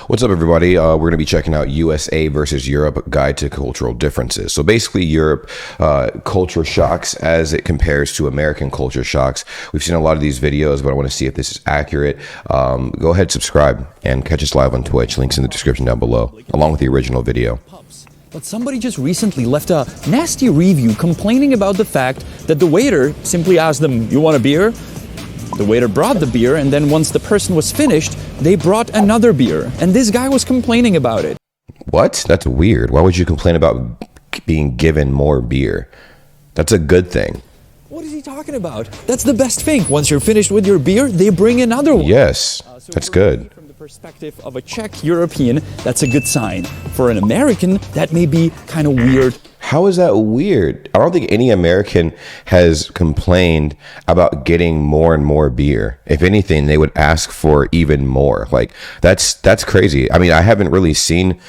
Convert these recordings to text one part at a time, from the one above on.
What's up, everybody? We're going to be checking out USA versus Europe Guide to Cultural Differences. So basically, Europe culture shocks as it compares to American culture shocks. We've seen a lot of these videos, but I want to see if this is accurate. Go ahead, subscribe, and catch us live on Twitch. Links in the description down below, along with the original video. But somebody just recently left a nasty review complaining about the fact that the waiter simply asked them, "You want a beer?" The waiter brought the beer, and then once the person was finished, they brought another beer. And this guy was complaining about it. What? That's weird. Why would you complain about being given more beer? That's a good thing. What is he talking about? That's the best thing. Once you're finished with your beer, they bring another one. Yes, that's good. From the perspective of a Czech European, that's a good sign. For an American, that may be kind of weird. How is that weird? I don't think any American has complained about getting more and more beer. If anything, they would ask for even more. Like, that's crazy. I mean, I haven't really seen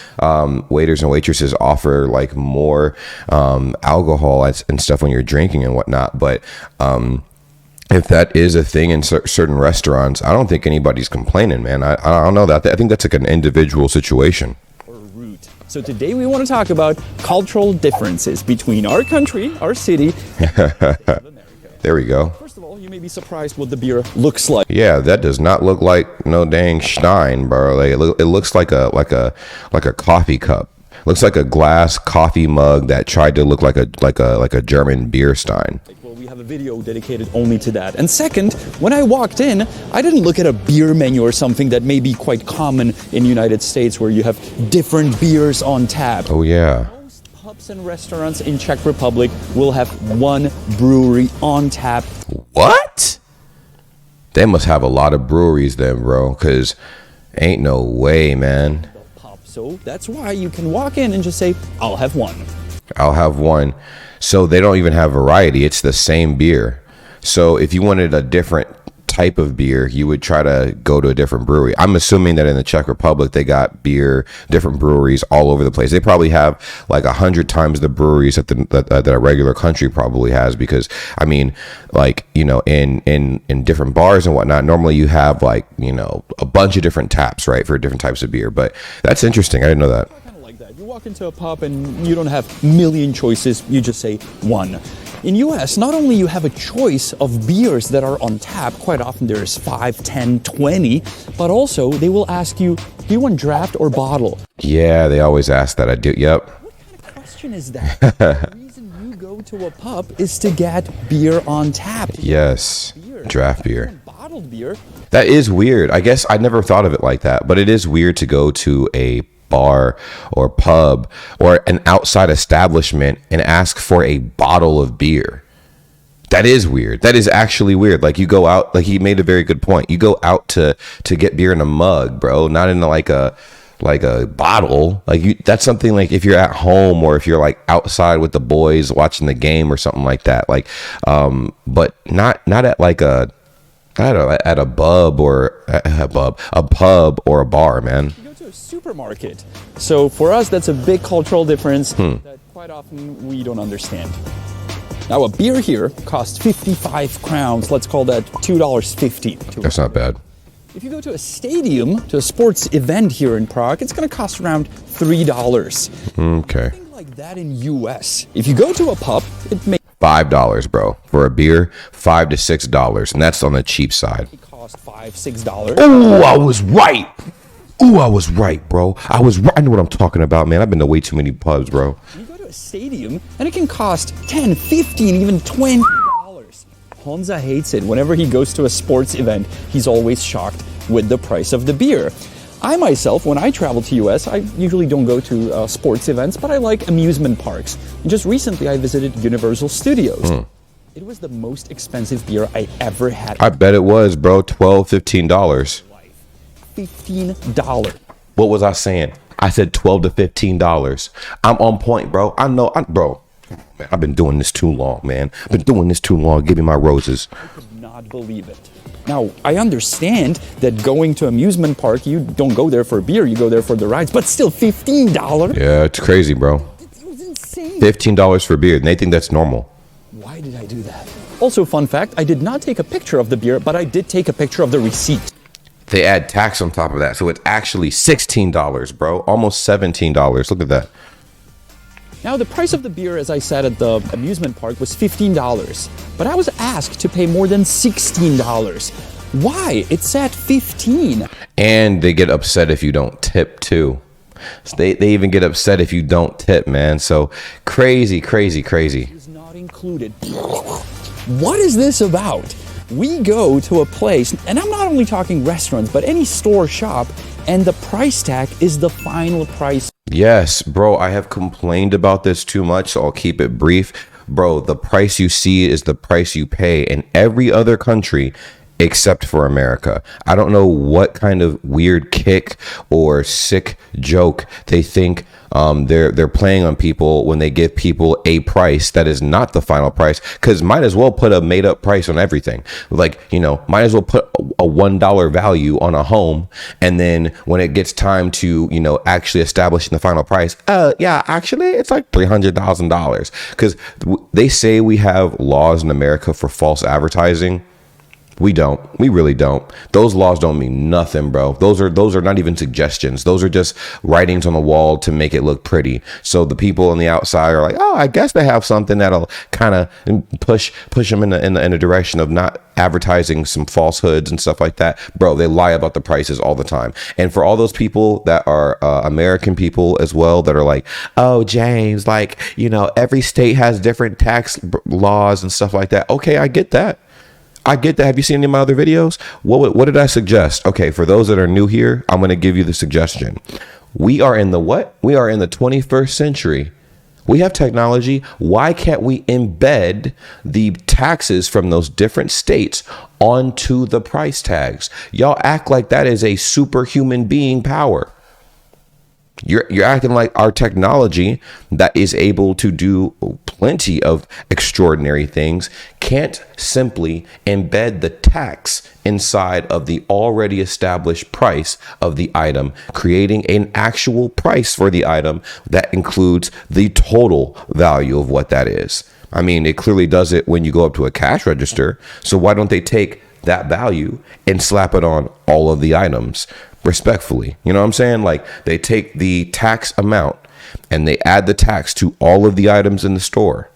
waiters and waitresses offer like more alcohol and stuff when you're drinking and whatnot. But if that is a thing in certain restaurants, I don't think anybody's complaining, man. I don't know that. I think that's like an individual situation. So today we want to talk about cultural differences between our country, our city, and America. There we go. First of all, you may be surprised what the beer looks like. Yeah, that does not look like no dang Stein, bro. Like, it looks like a coffee cup. Looks like a glass coffee mug that tried to look like a German beer Stein. Well, we have a video dedicated only to that. And second, when I walked in, I didn't look at a beer menu or something that may be quite common in the United States, where you have different beers on tap. Oh yeah. Most pubs and restaurants in Czech Republic will have one brewery on tap. What? They must have a lot of breweries then, bro, because ain't no way, man. So that's why you can walk in and just say, "I'll have one." I'll have one. So they don't even have variety. It's the same beer. So if you wanted a different type of beer, you would try to go to a different brewery. I'm assuming that in the Czech Republic, they got beer, different breweries all over the place. They probably have like 100 times the breweries that a regular country probably has, because I mean, like, you know, in different bars and whatnot, normally you have like, you know, a bunch of different taps, right, for different types of beer. But that's interesting. I didn't know that. You walk into a pub and you don't have a million choices, you just say one. In US, not only you have a choice of beers that are on tap, quite often there's 5, 10, 20, but also they will ask you, do you want draft or bottle? Yeah, they always ask that. I do, yep. What kind of question is that? The reason you go to a pub is to get beer on tap. Yes, draft beer. Bottled beer. That is weird. I guess I never thought of it like that, but it is weird to go to a bar or pub or an outside establishment and ask for a bottle of beer. That is weird. That is actually weird. Like, you go out, like, he made a very good point. You go out to get beer in a mug, bro, not in like a bottle. Like, that's something like if you're at home or if you're like outside with the boys watching the game or something like that. Like, but not at like a, I don't know, at a pub or a pub or a bar, man. Supermarket. So for us, that's a big cultural difference that quite often we don't understand. Now, a beer here costs 55 crowns. Let's call that $2.50. That's not bad. If you go to a stadium, to a sports event here in Prague, it's going to cost around $3. Okay. Something like that in US. If you go to a pub, it may $5, bro. For a beer, $5 to $6, and that's on the cheap side. It costs $5, $6. Oh, I was right. Ooh, I was right, bro. I know what I'm talking about, man. I've been to way too many pubs, bro. You go to a stadium, and it can cost $10, $15, even $20. Honza hates it. Whenever he goes to a sports event, he's always shocked with the price of the beer. I myself, when I travel to US, I usually don't go to sports events, but I like amusement parks. And just recently, I visited Universal Studios. It was the most expensive beer I ever had. I bet it was, bro. $12, $15. $15. What was I saying? I said $12 to $15. I'm on point, bro. I know, bro. Man, I've been doing this too long, man. I've been doing this too long. Give me my roses. I could not believe it. Now, I understand that going to amusement park, you don't go there for beer, you go there for the rides, but still $15? Yeah, it's crazy, bro. It was insane. $15 for beer, and they think that's normal. Why did I do that? Also, fun fact, I did not take a picture of the beer, but I did take a picture of the receipt. They add tax on top of that. So it's actually $16, bro. Almost $17. Look at that. Now, the price of the beer, as I said, at the amusement park was $15, but I was asked to pay more than $16. Why? It's at $15. And they get upset if you don't tip too. So they even get upset if you don't tip, man. So crazy. Is not included. What is this about? We go to a place, and I'm not only talking restaurants, but any store, shop, and the price tag is the final price. Yes, bro, I have complained about this too much, so I'll keep it brief. Bro, the price you see is the price you pay in every other country except for America. I don't know what kind of weird kick or sick joke they think they're playing on people when they give people a price that is not the final price, because might as well put a made up price on everything. Like, might as well put a $1 value on a home, and then when it gets time to actually establishing the final price, yeah, actually it's like $300,000, because they say we have laws in America for false advertising. We don't. We really don't. Those laws don't mean nothing, bro. Those are not even suggestions. Those are just writings on the wall to make it look pretty. So the people on the outside are like, oh, I guess they have something that'll kind of push them in the direction of not advertising some falsehoods and stuff like that. Bro, they lie about the prices all the time. And for all those people that are American people as well that are like, oh, James, like, every state has different tax laws and stuff like that. Okay, I get that. Have you seen any of my other videos? What did I suggest? Okay, for those that are new here, I'm going to give you the suggestion. We are in the what? We are in the 21st century. We have technology. Why can't we embed the taxes from those different states onto the price tags? Y'all act like that is a superhuman being power. You're acting like our technology that is able to do plenty of extraordinary things can't simply embed the tax inside of the already established price of the item, creating an actual price for the item that includes the total value of what that is. I mean, it clearly does it when you go up to a cash register. So why don't they take that value and slap it on all of the items? Respectfully, you know what I'm saying? Like, they take the tax amount and they add the tax to all of the items in the store.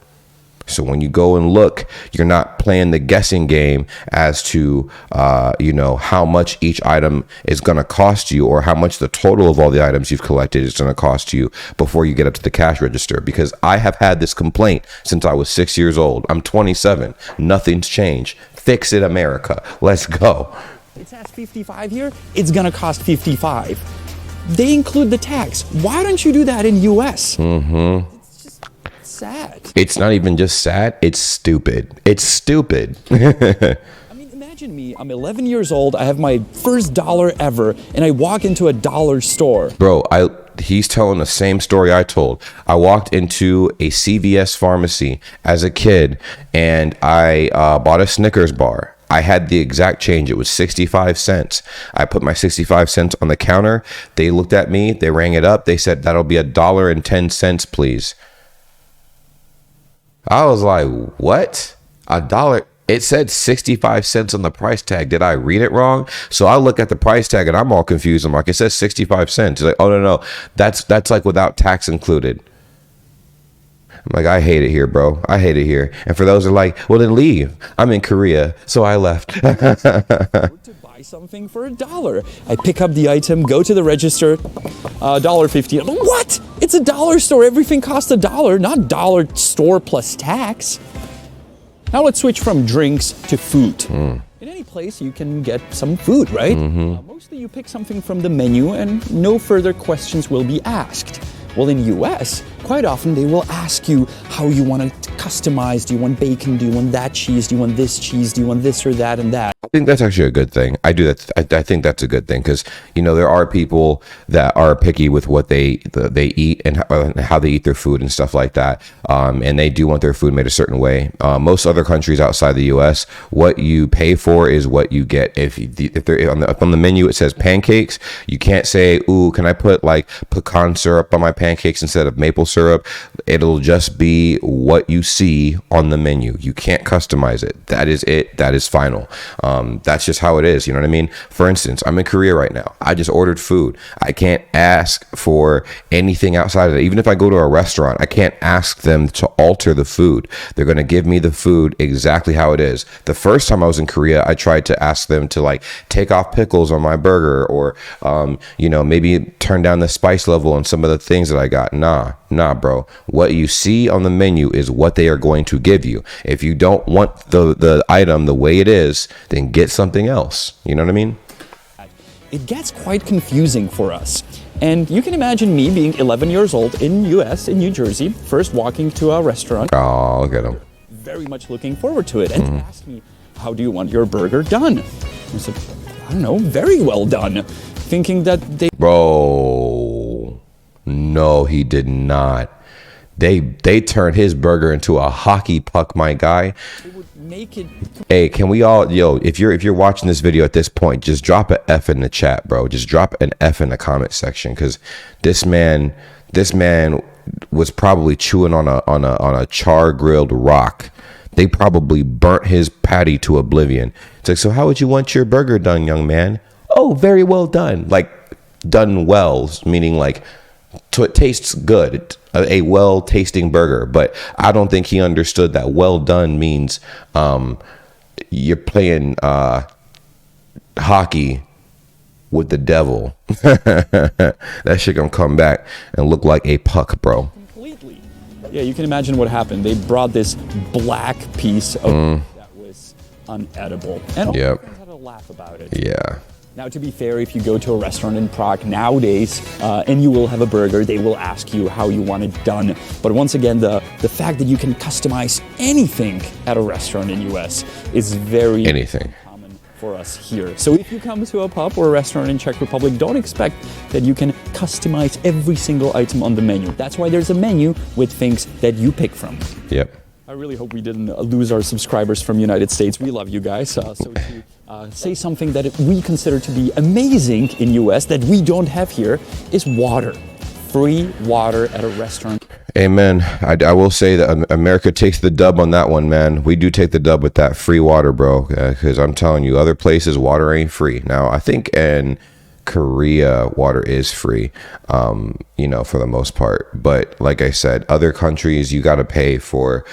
So when you go and look, you're not playing the guessing game as to, how much each item is going to cost you, or how much the total of all the items you've collected is going to cost you before you get up to the cash register. Because I have had this complaint since I was 6 years old. I'm 27. Nothing's changed. Fix it, America. Let's go. It says 55 here. It's going to cost 55. They include the tax. Why don't you do that in US? Mm-hmm. It's just sad. It's not even just sad. It's stupid. It's stupid. I mean, imagine me. I'm 11 years old. I have my first dollar ever, and I walk into a dollar store. Bro, he's telling the same story I told. I walked into a CVS pharmacy as a kid, and I bought a Snickers bar. I had the exact change. It was 65 cents. I put my 65 cents on the counter. They looked at me. They rang it up. They said, that'll be $1.10, please. I was like, what? $1? It said 65 cents on the price tag. Did I read it wrong? So I look at the price tag and I'm all confused. I'm like, it says 65 cents. It's like, oh, no. That's like without tax included. I'm like, I hate it here, bro. I hate it here. And for those who are like, well, then leave. I'm in Korea, so I left. To buy something for $1. I pick up the item, go to the register, $1.50. What? It's a dollar store. Everything costs $1, not dollar store plus tax. Now let's switch from drinks to food. In any place, you can get some food, right? Mm-hmm. Mostly you pick something from the menu and no further questions will be asked. Well, in US, quite often they will ask you how you want to customize. Do you want bacon? Do you want that cheese? Do you want this cheese? Do you want this or that and that? I think that's actually a good thing. I do that. I think that's a good thing because, there are people that are picky with what they eat and how they eat their food and stuff like that. And they do want their food made a certain way. Most other countries outside the U.S., what you pay for is what you get. If they're on the menu, it says pancakes. You can't say, ooh, can I put like pecan syrup on my pancakes instead of maple syrup? It'll just be what you see on the menu. You can't customize it. That is it. That is final. That's just how it is. You know what I mean? For instance, I'm in Korea right now. I just ordered food. I can't ask for anything outside of it. Even if I go to a restaurant, I can't ask them to alter the food. They're going to give me the food exactly how it is. The first time I was in Korea, I tried to ask them to like take off pickles on my burger, or, maybe turn down the spice level on some of the things that I got. Nah, bro. What you see on the menu is what they are going to give you. If you don't want the item the way it is, then get something else. You know what I mean? It gets quite confusing for us. And you can imagine me being 11 years old in US, in New Jersey, first walking to a restaurant. Oh, look at him. Very much looking forward to it. And they asked me, how do you want your burger done? I said, I don't know, very well done. Thinking that they... Bro, no, he did not. They turned his burger into a hockey puck, my guy. They would make it... Hey, can we all, if you're watching this video at this point, just drop an F in the chat, bro. Just drop an F in the comment section, because this man was probably chewing on a char grilled rock. They probably burnt his patty to oblivion. It's like, so how would you want your burger done, young man? Oh, very well done. Like, done well, meaning like it tastes good, a well tasting burger. But I don't think he understood that well done means you're playing hockey with the devil. That shit gonna come back and look like a puck, bro. Completely. Yeah, you can imagine what happened. They brought this black piece of that was unedible, and all my friends had a laugh about it. Yeah. Now, to be fair, if you go to a restaurant in Prague nowadays and you will have a burger, they will ask you how you want it done. But once again, the fact that you can customize anything at a restaurant in US is very common for us here. So if you come to a pub or a restaurant in Czech Republic, don't expect that you can customize every single item on the menu. That's why there's a menu with things that you pick from. Yep. I really hope we didn't lose our subscribers from United States. We love you guys. So to say something that we consider to be amazing in US that we don't have here is water. Free water at a restaurant. Amen. I will say that America takes the dub on that one, man. We do take the dub with that free water, bro. Because I'm telling you, other places, water ain't free. Now, I think in Korea, water is free, for the most part. But like I said, other countries, you got to pay for,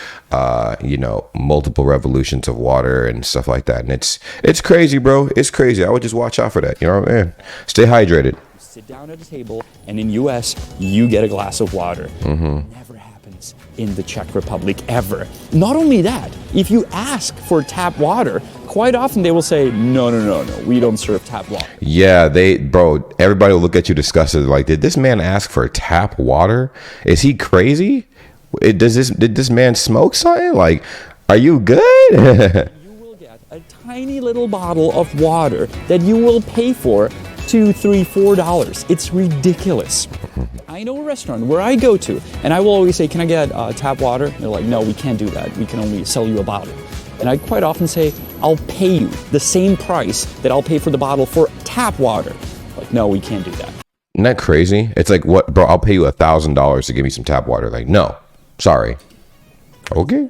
multiple revolutions of water and stuff like that. And it's crazy, bro. It's crazy. I would just watch out for that. You know what I mean? Stay hydrated. Sit down at a table, and in US, you get a glass of water. Never happens in the Czech Republic, ever. Not only that, if you ask for tap water, quite often they will say, no, we don't serve tap water. Yeah, everybody will look at you disgusted, like, did this man ask for tap water? Is he crazy? Did this man smoke something? Like, are you good? You will get a tiny little bottle of water that you will pay for $2, $3, $4. It's ridiculous. I know a restaurant where I go to, and I will always say, can I get tap water? And they're like, no, we can't do that. We can only sell you a bottle. And I quite often say, I'll pay you the same price that I'll pay for the bottle for tap water. Like, no, we can't do that. Isn't that crazy? It's like, what, bro, I'll pay you $1,000 to give me some tap water. Like, no, sorry. Okay.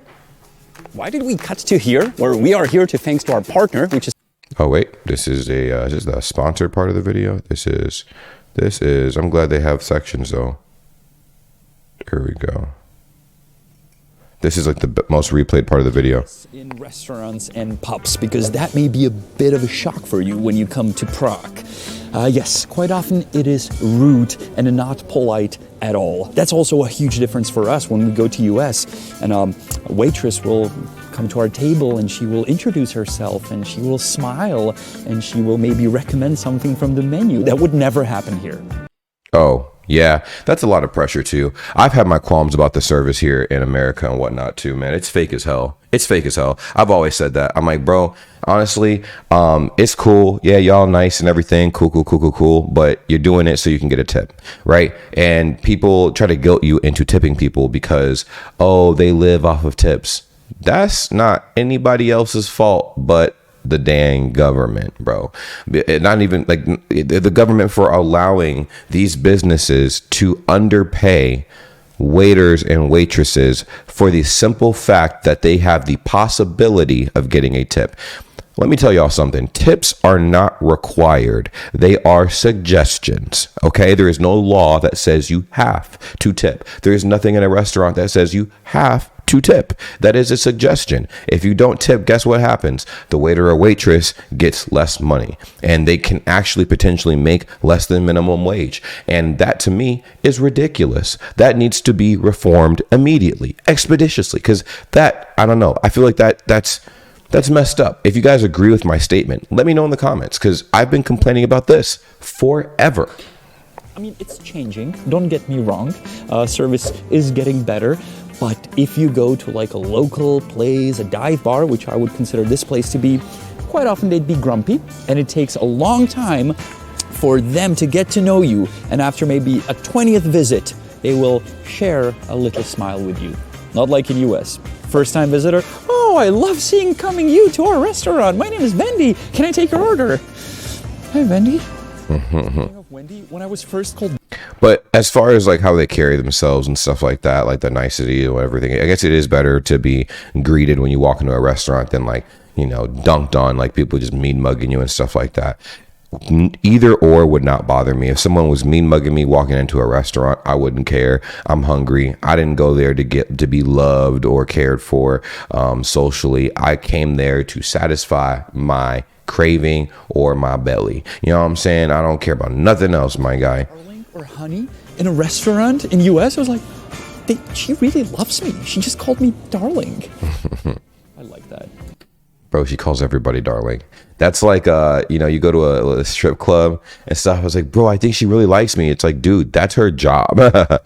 Why did we cut to here, where we are here to thanks to our partner, which is... Oh, wait, this is the sponsored part of the video. This is, I'm glad they have sections though. Here we go. This is like the most replayed part of the video. In restaurants and pubs, because that may be a bit of a shock for you when you come to Prague. Yes, quite often it is rude and not polite at all. That's also a huge difference for us when we go to US, and a waitress will come to our table and she will introduce herself and she will smile and she will maybe recommend something from the menu. That would never happen here. Oh, yeah, that's a lot of pressure too. I've had my qualms about the service here in America and whatnot too, man. It's fake as hell. It's fake as hell. I've always said that. I'm like, bro, honestly, it's cool. Yeah, y'all nice and everything. Cool. But you're doing it so you can get a tip, right? And people try to guilt you into tipping people because, oh, they live off of tips. That's not anybody else's fault but the dang government, bro. Not even like the government for allowing these businesses to underpay waiters and waitresses for the simple fact that they have the possibility of getting a tip. Let me tell y'all something. Tips are not required. They are suggestions. Okay. There is no law that says you have to tip. There is nothing in a restaurant that says you have to tip. That is a suggestion. If you don't tip, guess what happens? The waiter or waitress gets less money, and they can actually potentially make less than minimum wage. And that to me is ridiculous. That needs to be reformed immediately, expeditiously, because that, I don't know. I feel like that's messed up. If you guys agree with my statement, let me know in the comments, because I've been complaining about this forever. I mean, it's changing. Don't get me wrong. Service is getting better. But if you go to like a local place, a dive bar, which I would consider this place to be, quite often they'd be grumpy. And it takes a long time for them to get to know you. And after maybe a 20th visit, they will share a little smile with you. Not like in US. First time visitor, oh, I love coming you to our restaurant. My name is Wendy. Can I take your order? Hi, Wendy. Wendy, when I was first called. But as far as like how they carry themselves and stuff like that, like the nicety or everything, I guess it is better to be greeted when you walk into a restaurant than like, you know, dunked on, like people just mean mugging you and stuff like that. Either or would not bother me. If someone was mean mugging me walking into a restaurant, I wouldn't care. I'm hungry. I didn't go there to be loved or cared for socially. I came there to satisfy my craving or my belly. You know what I'm saying? I don't care about nothing else, my guy. Darling or honey in a restaurant in US, I was like, she really loves me. She just called me darling. I like that. Bro, she calls everybody darling. That's like, you know, you go to a strip club and stuff. I was like, bro, I think she really likes me. It's like, dude, that's her job. I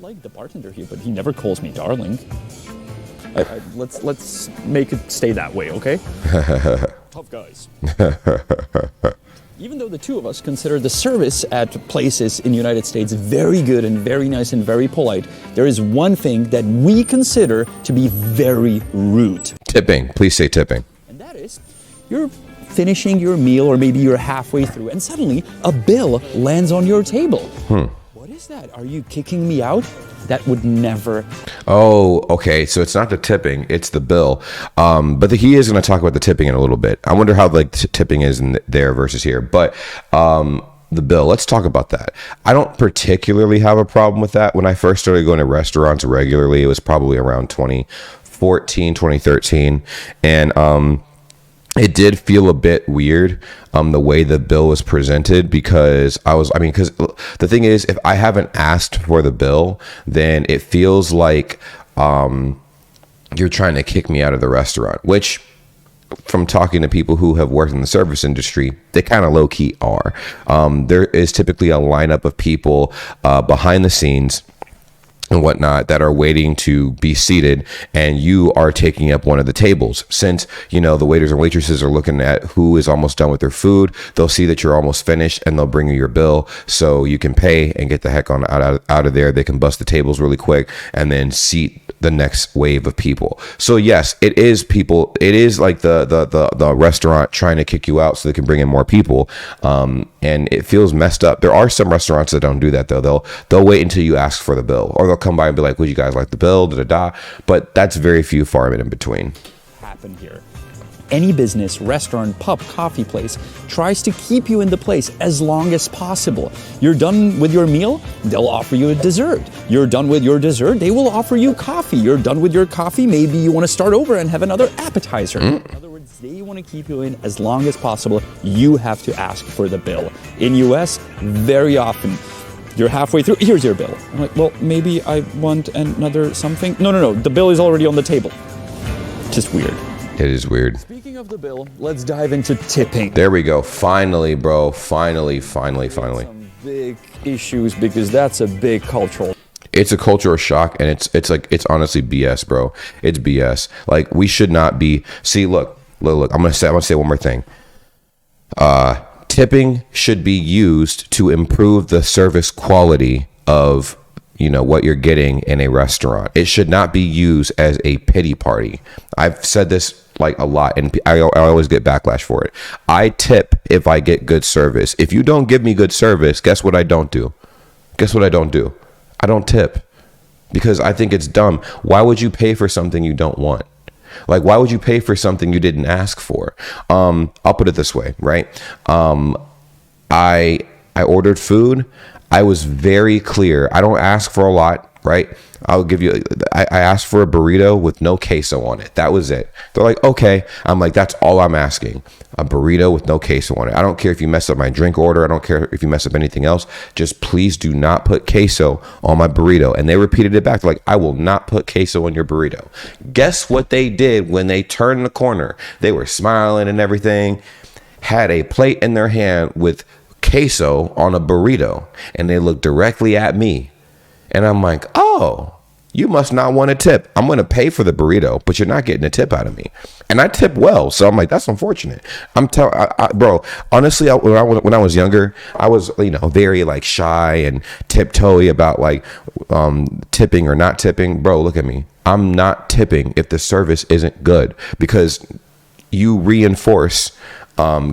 like the bartender here, but he never calls me darling. Let's make it stay that way, okay? Tough guys. Even though the two of us consider the service at places in the United States very good and very nice and very polite, there is one thing that we consider to be very rude. Tipping. Please say tipping. And that is, you're finishing your meal or maybe you're halfway through and suddenly a bill lands on your table. What is that? Are you kicking me out? That would never. Oh, okay. So it's not the tipping, it's the bill. But he is going to talk about the tipping in a little bit. I wonder how like tipping is in there versus here. But the bill, let's talk about that. I don't particularly have a problem with that. When I first started going to restaurants regularly, it was probably around 2014, 2013. And it did feel a bit weird, the way the bill was presented, because because the thing is, if I haven't asked for the bill, then it feels like you're trying to kick me out of the restaurant, which, from talking to people who have worked in the service industry, they kind of low key are. There is typically a lineup of people behind the scenes and whatnot that are waiting to be seated, and you are taking up one of the tables. Since, you know, the waiters and waitresses are looking at who is almost done with their food, they'll see that you're almost finished and they'll bring you your bill so you can pay and get the heck on out of there. They can bust the tables really quick and then seat the next wave of people. So yes, it is like the restaurant trying to kick you out so they can bring in more people. And it feels messed up. There are some restaurants that don't do that though. They'll wait until you ask for the bill, or they'll come by and be like, would you guys like the bill? But that's very few, far in between. Happen here. Any business, restaurant, pub, coffee place tries to keep you in the place as long as possible. You're done with your meal, they'll offer you a dessert. You're done with your dessert, they will offer you coffee. You're done with your coffee, maybe you want to start over and have another appetizer. In other words, they want to keep you in as long as possible. You have to ask for the bill. In US, very often, you're halfway through, here's your bill. I'm like, well, maybe I want another something. No, the bill is already on the table. Just weird. It is weird. Speaking of the bill, let's dive into tipping. There we go. Finally, bro. Finally. Some big issues, because that's a big cultural. It's a cultural shock, and it's honestly BS, bro. It's BS. Like, we should not be. See, look. I'm gonna say one more thing. Tipping should be used to improve the service quality of, you know, what you're getting in a restaurant. It should not be used as a pity party. I've said this like a lot, and I always get backlash for it. I tip if I get good service. If you don't give me good service, guess what I don't do? I don't tip, because I think it's dumb. Why would you pay for something you don't want? Like, why would you pay for something you didn't ask for? I'll put it this way, right? I ordered food. I was very clear. I don't ask for a lot, right? I'll give you, I asked for a burrito with no queso on it. That was it. They're like, okay. I'm like, that's all I'm asking. A burrito with no queso on it. I don't care if you mess up my drink order. I don't care if you mess up anything else. Just please do not put queso on my burrito. And they repeated it back. They're like, I will not put queso on your burrito. Guess what they did when they turned the corner? They were smiling and everything, had a plate in their hand with queso on a burrito, and they looked directly at me. And I'm like, oh, you must not want a tip. I'm going to pay for the burrito, but you're not getting a tip out of me. And I tip well. So I'm like, that's unfortunate. Bro, honestly, when I was younger, I was, very like shy and tiptoey about like tipping or not tipping. Bro, look at me. I'm not tipping if the service isn't good, because you reinforce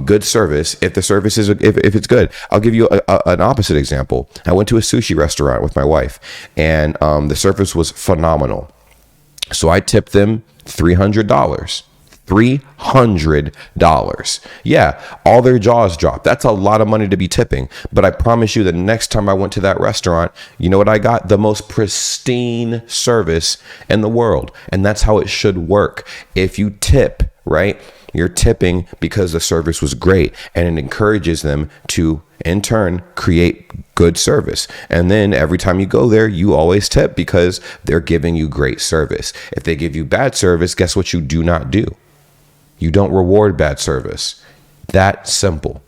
good service if the service is if it's good. I'll give you an opposite example. I went to a sushi restaurant with my wife, and the service was phenomenal. So I tipped them $300. $300. Yeah, all their jaws dropped. That's a lot of money to be tipping. But I promise you, the next time I went to that restaurant, you know what I got? The most pristine service in the world. And that's how it should work. If you tip, right, you're tipping because the service was great, and it encourages them to, in turn, create good service. And then every time you go there, you always tip because they're giving you great service. If they give you bad service, guess what you do not do? You don't reward bad service. That simple.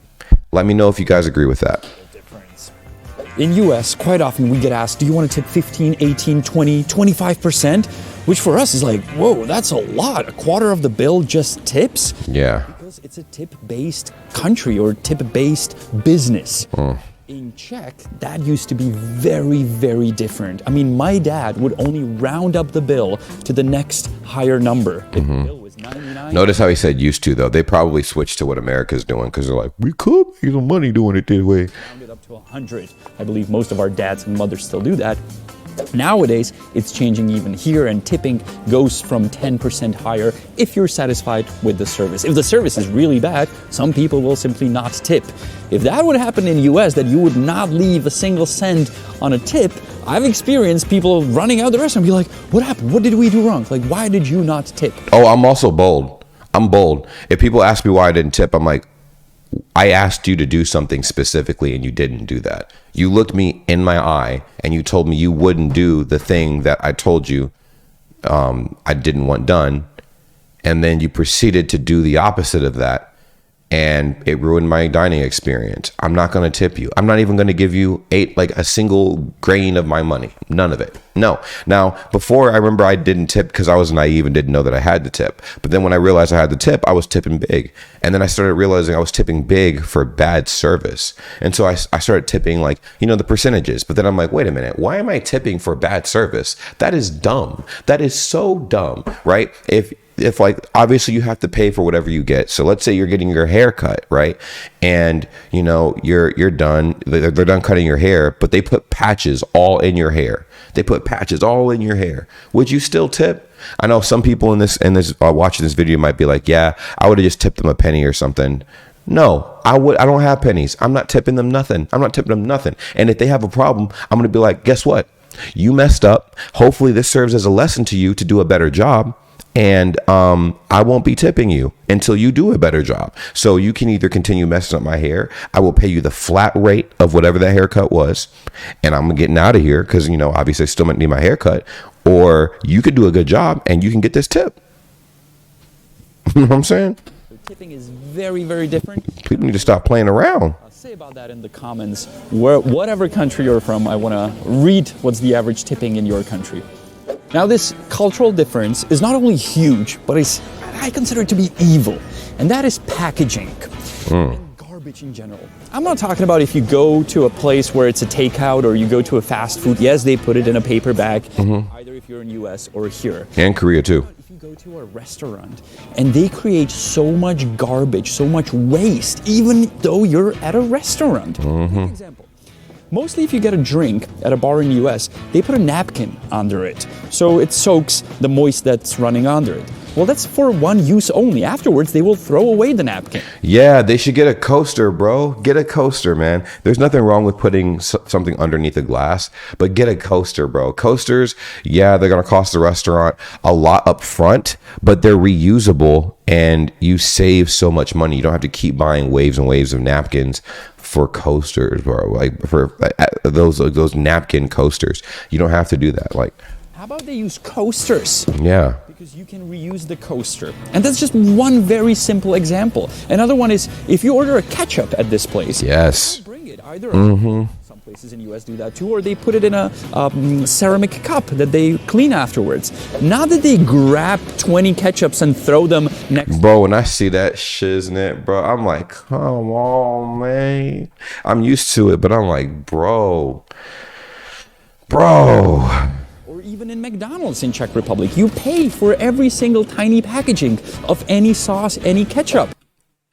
Let me know if you guys agree with that. In US, quite often we get asked, do you want to tip 15, 18, 20, 25%? Which for us is like, whoa, that's a lot. A quarter of the bill just tips? Yeah. Because it's a tip-based country or tip-based business. In Czech, that used to be very, very different. I mean, my dad would only round up the bill to the next higher number. If the bill was 99. Notice how he said used to, though. They probably switched to what America's doing because they're like, we could make some money doing it this way. Round it up to 100. I believe most of our dads and mothers still do that. Nowadays, it's changing even here, and tipping goes from 10% higher if you're satisfied with the service. If the service is really bad, some people will simply not tip. If that would happen in the US, that you would not leave a single cent on a tip, I've experienced people running out of the restaurant and be like, what happened? What did we do wrong? Like, why did you not tip? Oh, I'm also bold. I'm bold. If people ask me why I didn't tip, I'm like, I asked you to do something specifically and you didn't do that. You looked me in my eye and you told me you wouldn't do the thing that I told you I didn't want done. And then you proceeded to do the opposite of that. And it ruined my dining experience. I'm not going to tip you. I'm not even going to give you a single grain of my money. None of it. No. Now, before, I remember I didn't tip because I was naive and didn't know that I had to tip. But then when I realized I had to tip, I was tipping big. And then I started realizing I was tipping big for bad service. And so I started tipping the percentages. But then I'm like, wait a minute. Why am I tipping for bad service? That is dumb. That is so dumb, right? If obviously you have to pay for whatever you get. So let's say you're getting your hair cut, right? And you're done. They're done cutting your hair, but they put patches all in your hair. Would you still tip? I know some people in this watching this video might be like, yeah, I would have just tipped them a penny or something. No, I don't have pennies. I'm not tipping them nothing. And if they have a problem, I'm going to be like, guess what? You messed up. Hopefully this serves as a lesson to you to do a better job. And I won't be tipping you until you do a better job. So you can either continue messing up my hair. I will pay you the flat rate of whatever that haircut was. And I'm getting out of here because, obviously I still might need my haircut. Or you could do a good job and you can get this tip. You know what I'm saying? So tipping is very, very different. People need to stop playing around. Say about that in the comments. Whatever country you're from, I want to read what's the average tipping in your country. Now, this cultural difference is not only huge, but I consider it to be evil, and that is packaging and garbage in general. I'm not talking about if you go to a place where it's a takeout or you go to a fast food. Yes, they put it in a paper bag, either if you're in US or here. And Korea too. If you go to a restaurant and they create so much garbage, so much waste, even though you're at a restaurant. For example, Mostly if you get a drink at a bar in the US, they put a napkin under it, so it soaks the moist that's running under it. Well, that's for one use only. Afterwards, they will throw away the napkin. Yeah, they should get a coaster, bro. Get a coaster, man. There's nothing wrong with putting something underneath a glass, but get a coaster, bro. Coasters, yeah, they're going to cost the restaurant a lot up front, but they're reusable and you save so much money. You don't have to keep buying waves and waves of napkins for coasters, bro. Like for those napkin coasters. You don't have to do that. Like, how about they use coasters? Yeah. Because you can reuse the coaster. And that's just one very simple example. Another one is if you order a ketchup at this place, yes, bring it either. Some places in the US do that too, or they put it in a ceramic cup that they clean afterwards. Not that they grab 20 ketchups and throw them next. Bro, when I see that shiznit, bro, I'm like, come on, man. I'm used to it, but I'm like, bro. Even in McDonald's in Czech Republic, you pay for every single tiny packaging of any sauce, any ketchup.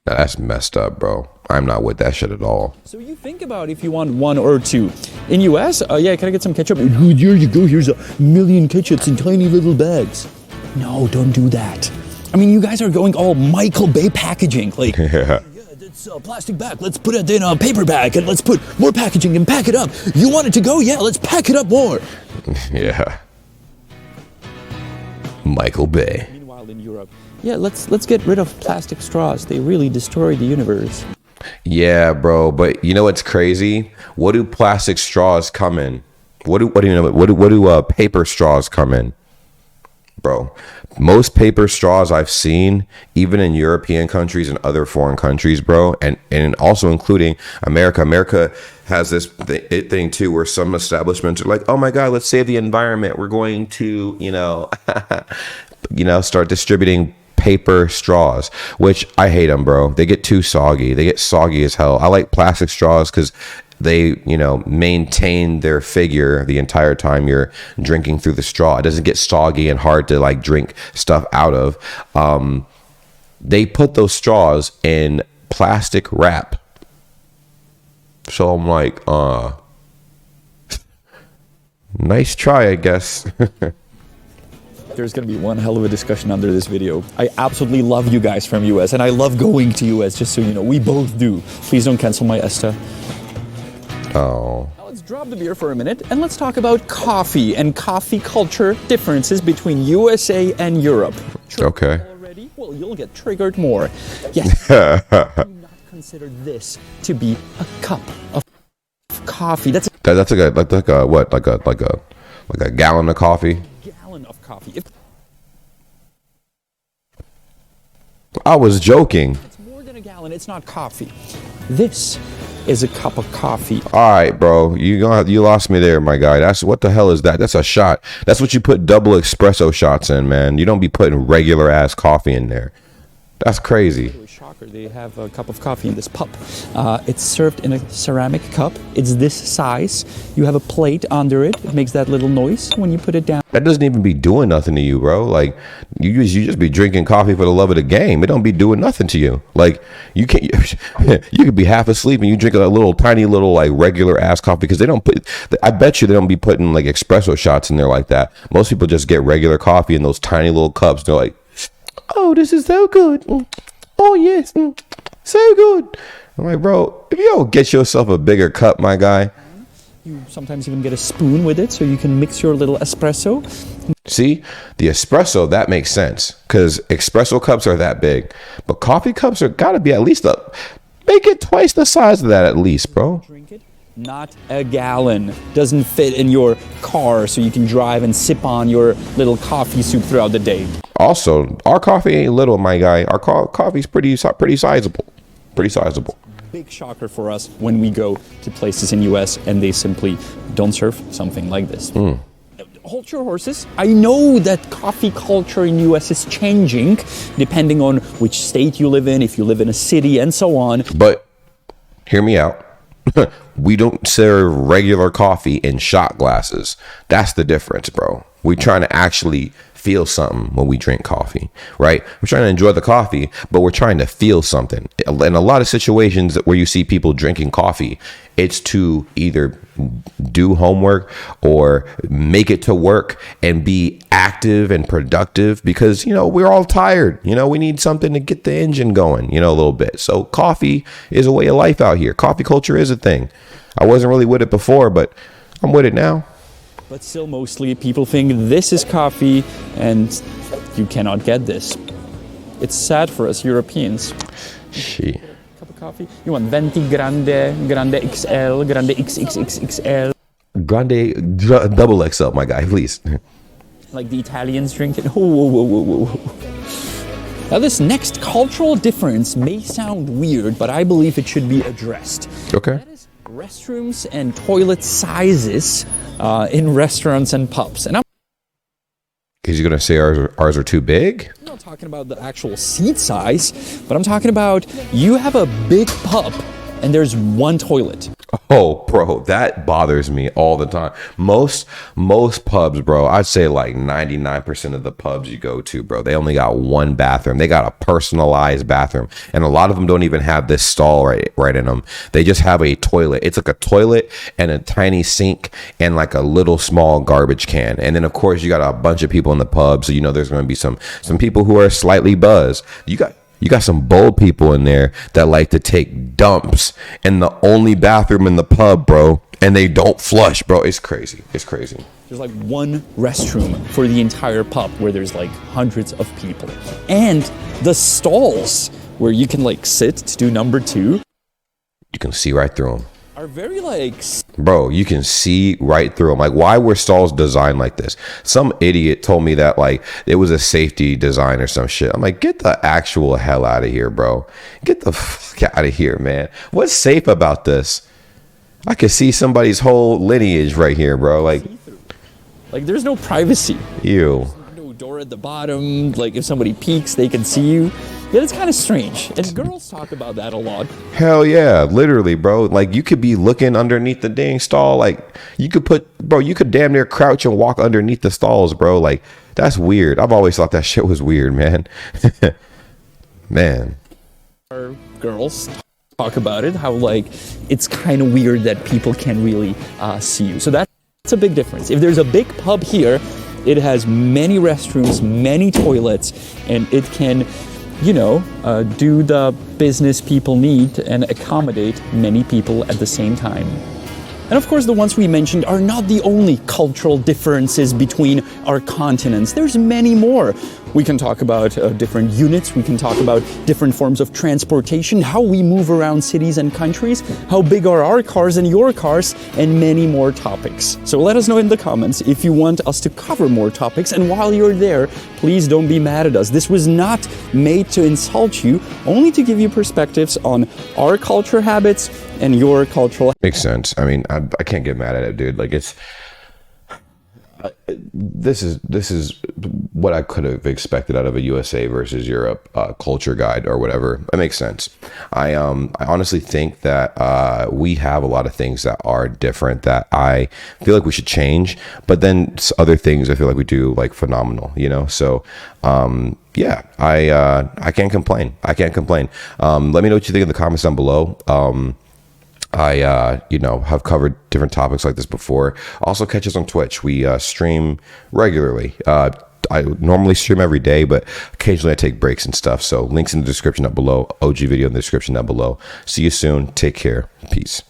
That's messed up, bro. I'm not with that shit at all. So you think about if you want one or two. In US, yeah, can I get some ketchup? Here you go, here's 1,000,000 ketchups in tiny little bags. No, don't do that. I mean, you guys are going all Michael Bay packaging. Like, yeah, it's a plastic bag. Let's put it in a paper bag and let's put more packaging and pack it up. You want it to go? Yeah, let's pack it up more. Yeah. Michael Bay. Meanwhile, in Europe, yeah, let's get rid of plastic straws. They really destroy the universe. Yeah, bro. But you know what's crazy? What do plastic straws come in? What do paper straws come in? Bro, most paper straws I've seen, even in European countries and other foreign countries, bro, and also including America. America has this thing too, where some establishments are like, oh my God, let's save the environment. We're going to, start distributing paper straws, which I hate them, bro. They get too soggy. They get soggy as hell. I like plastic straws because they, maintain their figure the entire time you're drinking through the straw. It doesn't get soggy and hard to like drink stuff out of. They put those straws in plastic wrap. So I'm like, nice try, I guess. There's going to be one hell of a discussion under this video. I absolutely love you guys from US, and I love going to US, just so you know. We both do. Please don't cancel my ESTA. Oh. Now let's drop the beer for a minute, and let's talk about coffee and coffee culture differences between USA and Europe. Okay. Already? Well, you'll get triggered more. Yes. Do not consider this to be a cup of coffee. That's like a gallon of coffee. Of coffee. I was joking. It's more than a gallon. It's not coffee. This is a cup of coffee. All right, bro. You lost me there, my guy. What the hell is that? That's a shot. That's what you put double espresso shots in, man. You don't be putting regular ass coffee in there. That's crazy. Shocker. They have a cup of coffee in this pup. It's served in a ceramic cup. It's this size. You have a plate under it. It makes that little noise when you put it down. That doesn't even be doing nothing to you, bro. Like you just be drinking coffee for the love of the game. It don't be doing nothing to you. Like you can't. You could be half asleep and you drink a tiny little like regular ass coffee because they don't put. I bet you they don't be putting like espresso shots in there like that. Most people just get regular coffee in those tiny little cups. They're like, oh, this is so good. Oh, yes. So good. I'm like, bro, if you don't get yourself a bigger cup, my guy. You sometimes even get a spoon with it so you can mix your little espresso. See, the espresso, that makes sense because espresso cups are that big. But coffee cups are got to be at least make it twice the size of that at least, bro. Drink it. Not a gallon. Doesn't fit in your car so you can drive and sip on your little coffee soup throughout the day. Also, our coffee ain't little, my guy. Our coffee's pretty sizable. Pretty sizable. Big shocker for us when we go to places in US and they simply don't serve something like this. Hold your horses. I know that coffee culture in US is changing depending on which state you live in, if you live in a city and so on. But hear me out. We don't serve regular coffee in shot glasses. That's the difference, bro. We're trying to actually feel something when we drink coffee, right? We're trying to enjoy the coffee, but we're trying to feel something. In a lot of situations where you see people drinking coffee, it's to either do homework or make it to work and be active and productive because, we're all tired. We need something to get the engine going, a little bit. So coffee is a way of life out here. Coffee culture is a thing. I wasn't really with it before, but I'm with it now. But still, mostly people think this is coffee and you cannot get this. It's sad for us Europeans. Cup of coffee? You want venti grande, grande XL, grande XXXXL? Grande double XL, my guy, please. Like the Italians drink it. Whoa. Now this next cultural difference may sound weird, but I believe it should be addressed. Okay. That is restrooms and toilet sizes in restaurants and pubs. And Is he going to say ours are too big? I'm not talking about the actual seat size, but I'm talking about you have a big pub and there's one toilet. Oh, bro, that bothers me all the time. Most pubs, bro, I'd say like 99% of the pubs you go to, bro, they only got one bathroom. They got a personalized bathroom. And a lot of them don't even have this stall right in them. They just have a toilet. It's like a toilet and a tiny sink and like a little small garbage can. And then, of course, you got a bunch of people in the pub. So, there's going to be some people who are slightly buzzed. You got some bold people in there that like to take dumps in the only bathroom in the pub, bro, and they don't flush, bro. It's crazy. It's crazy. There's like one restroom for the entire pub where there's like hundreds of people. And the stalls where you can like sit to do number 2. You can see right through them. Are very like... Bro, you can see right through them. Like, why were stalls designed like this? Some idiot told me that, like, it was a safety design or some shit. I'm like, get the actual hell out of here, bro. Get the fuck out of here, man. What's safe about this? I could see somebody's whole lineage right here, bro. Like, there's no privacy. Ew. There's no door at the bottom. Like, if somebody peeks, they can see you. Yeah, it's kind of strange. And girls talk about that a lot. Hell yeah, literally, bro. Like, you could be looking underneath the dang stall. Like, you could damn near crouch and walk underneath the stalls, bro. Like, that's weird. I've always thought that shit was weird, man. Man. Our girls talk about it, how, like, it's kind of weird that people can't really see you. So that's a big difference. If there's a big pub here, it has many restrooms, many toilets, and it can... do the business people need and accommodate many people at the same time. And of course, the ones we mentioned are not the only cultural differences between our continents. There's many more. We can talk about different units. We can talk about different forms of transportation, how we move around cities and countries, how big are our cars and your cars, and many more topics. So let us know in the comments if you want us to cover more topics. And while you're there, please don't be mad at us. This was not made to insult you, only to give you perspectives on our culture habits and your cultural. Makes sense. I mean, I can't get mad at it, dude. Like, it's... This is what I could have expected out of a USA versus Europe culture guide or whatever. It makes sense. I honestly think that we have a lot of things that are different that I feel like we should change, but then other things I feel like we do like phenomenal, So yeah, I can't complain. Let me know what you think in the comments down below. I have covered different topics like this before. Also, catch us on Twitch. We stream regularly. I normally stream every day, but occasionally I take breaks and stuff. So links in the description down below. OG video in the description down below. See you soon. Take care. Peace.